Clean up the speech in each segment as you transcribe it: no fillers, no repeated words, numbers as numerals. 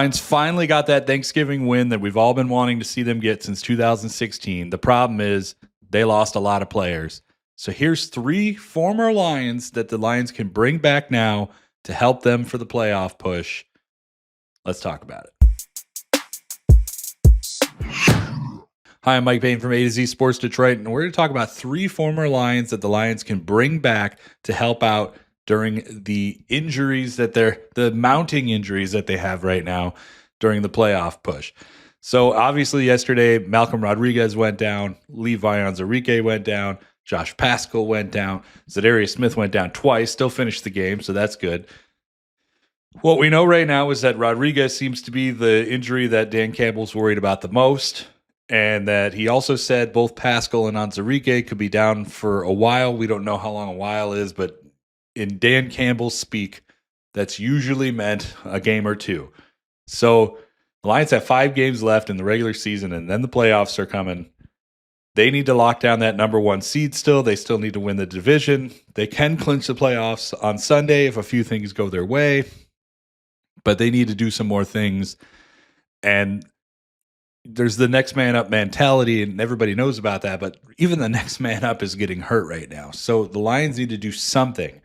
Lions finally got that Thanksgiving win that we've all been wanting to see them get since 2016. The problem is they lost a lot of players. So here's 3 former Lions that the Lions can bring back now to help them for the playoff push. Let's talk about it. Hi, I'm Mike Payton from A to Z Sports Detroit, and we're going to talk about 3 former Lions that the Lions can bring back to help out during the injuries the mounting injuries that they have right now during the playoff push. So obviously yesterday, Malcolm Rodriguez went down, Levi Onwuzurike went down, Josh Paschal went down, Za'Darius Smith went down twice, still finished the game, so that's good. What we know right now is that Rodriguez seems to be the injury that Dan Campbell's worried about the most, and that he also said both Paschal and Onwuzurike could be down for a while. We don't know how long a while is, but in Dan Campbell's speak, that's usually meant a game or 2. So the Lions have 5 games left in the regular season, and then the playoffs are coming. They need to lock down that number 1 seed still. They still need to win the division. They can clinch the playoffs on Sunday if a few things go their way, but they need to do some more things. And there's the next man up mentality, and everybody knows about that, but even the next man up is getting hurt right now. So the Lions need to do something.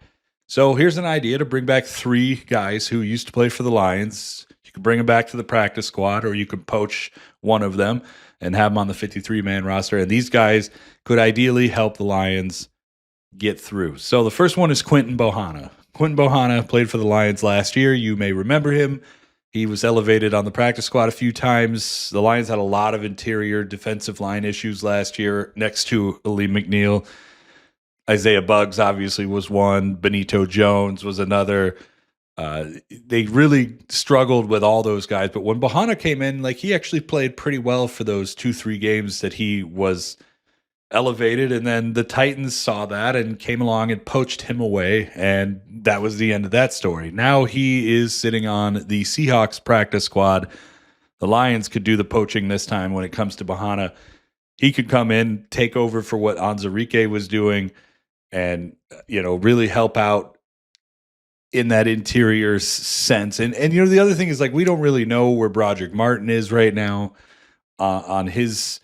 So here's an idea to bring back 3 guys who used to play for the Lions. You could bring them back to the practice squad, or you could poach one of them and have them on the 53-man roster. And these guys could ideally help the Lions get through. So the first one is Quinton Bohana. Quinton Bohana played for the Lions last year. You may remember him. He was elevated on the practice squad a few times. The Lions had a lot of interior defensive line issues last year next to Lee McNeil. Isaiah Buggs obviously was one. Benito Jones was another. They really struggled with all those guys. But when Bohana came in, he actually played pretty well for those 2-3 games that he was elevated. And then the Titans saw that and came along and poached him away. And that was the end of that story. Now he is sitting on the Seahawks practice squad. The Lions could do the poaching this time when it comes to Bohana. He could come in, take over for what Onwuzurike was doing, and really help out in that interior sense. And the other thing is, we don't really know where Broderick Martin is right now on his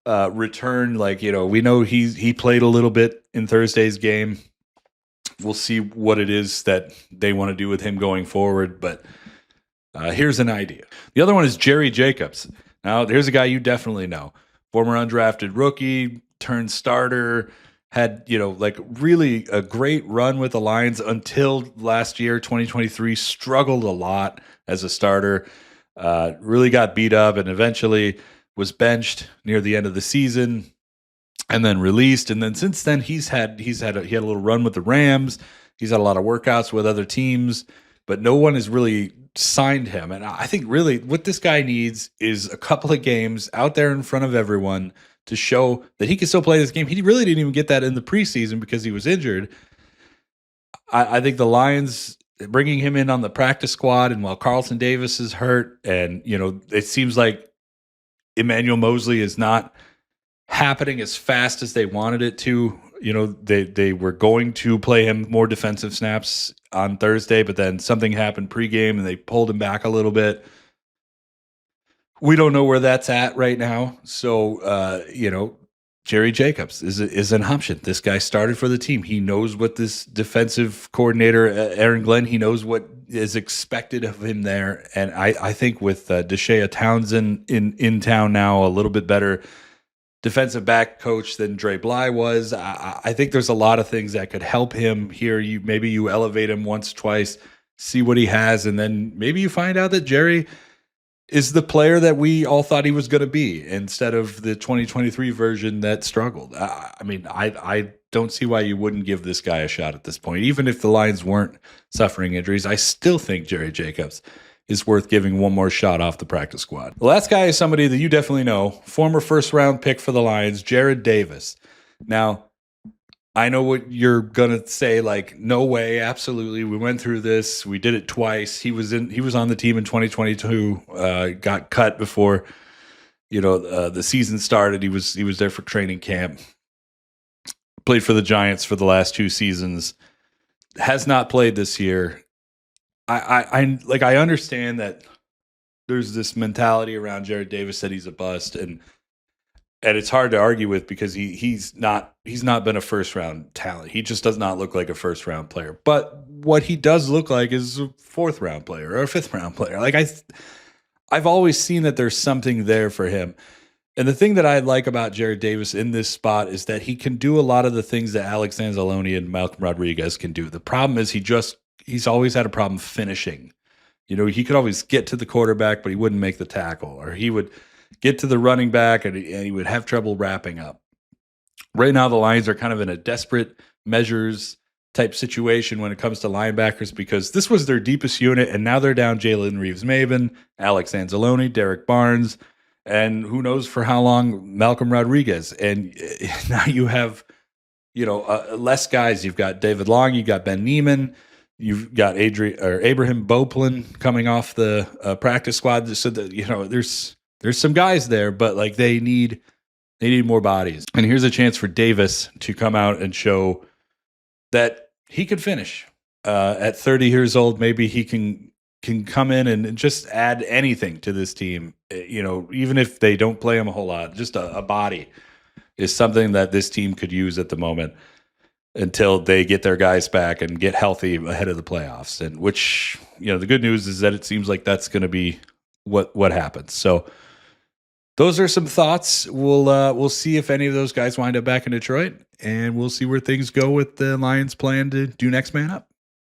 return. We know he played a little bit in Thursday's game. We'll see what it is that they want to do with him going forward. But here's an idea. The other one is Jerry Jacobs. Now, here's a guy you definitely know. Former undrafted rookie, turned starter, had, really a great run with the Lions until last year, 2023, struggled a lot as a starter, really got beat up, and eventually was benched near the end of the season and then released. And then since then, he had a little run with the Rams. He's had a lot of workouts with other teams, but no one has really signed him. And I think really what this guy needs is a couple of games out there in front of everyone to show that he can still play this game. He really didn't even get that in the preseason because he was injured. I think the Lions bringing him in on the practice squad, and while Carlton Davis is hurt, and it seems like Emmanuel Mosley is not happening as fast as they wanted it to. They were going to play him more defensive snaps on Thursday, but then something happened pregame and they pulled him back a little bit. We don't know where that's at right now. So, Jerry Jacobs is an option. This guy started for the team. He knows what this defensive coordinator, Aaron Glenn, he knows what is expected of him there. And I think with Deshea Townsend in town now, a little bit better defensive back coach than Dre Bly was, I think there's a lot of things that could help him here. Maybe you elevate him once, twice, see what he has, and then maybe you find out that Jerry is the player that we all thought he was going to be instead of the 2023 version that struggled. I don't see why you wouldn't give this guy a shot at this point. Even if the Lions weren't suffering injuries, I still think Jerry Jacobs is worth giving one more shot off the practice squad. The last guy is somebody that you definitely know, former first-round pick for the Lions, Jarrad Davis. Now, I know what you're going to say, no way, absolutely. We went through this. We did it twice. He was on the team in 2022, got cut before, the season started. He was there for training camp. Played for the Giants for the last 2 seasons. Has not played this year. I understand that there's this mentality around Jarrad Davis that he's a bust, and it's hard to argue with because he's not been a first round talent. He just does not look like a first round player. But what he does look like is a fourth round player or a fifth round player. Like I've always seen that there's something there for him. And the thing that I like about Jarrad Davis in this spot is that he can do a lot of the things that Alex Anzalone and Malcolm Rodriguez can do. The problem is he's always had a problem finishing. You know, he could always get to the quarterback, but he wouldn't make the tackle, or he would get to the running back and he would have trouble wrapping up. Right now, the Lions are kind of in a desperate measures type situation when it comes to linebackers because this was their deepest unit, and now they're down Jalen Reeves-Maybin, Alex Anzalone, Derek Barnes, and who knows for how long Malcolm Rodriguez. And now you have, less guys. You've got David Long, you've got Ben Neiman, you've got Abraham Boplin coming off the practice squad. So that there's some guys there, but like they need more bodies. And here's a chance for Davis to come out and show that he could finish. At 30 years old, maybe he can come in and just add anything to this team. Even if they don't play him a whole lot, just a body is something that this team could use at the moment until they get their guys back and get healthy ahead of the playoffs. And which, the good news is that it seems like that's going to be what happens. So those are some thoughts. We'll see if any of those guys wind up back in Detroit, and we'll see where things go with the Lions' plan to do next man up.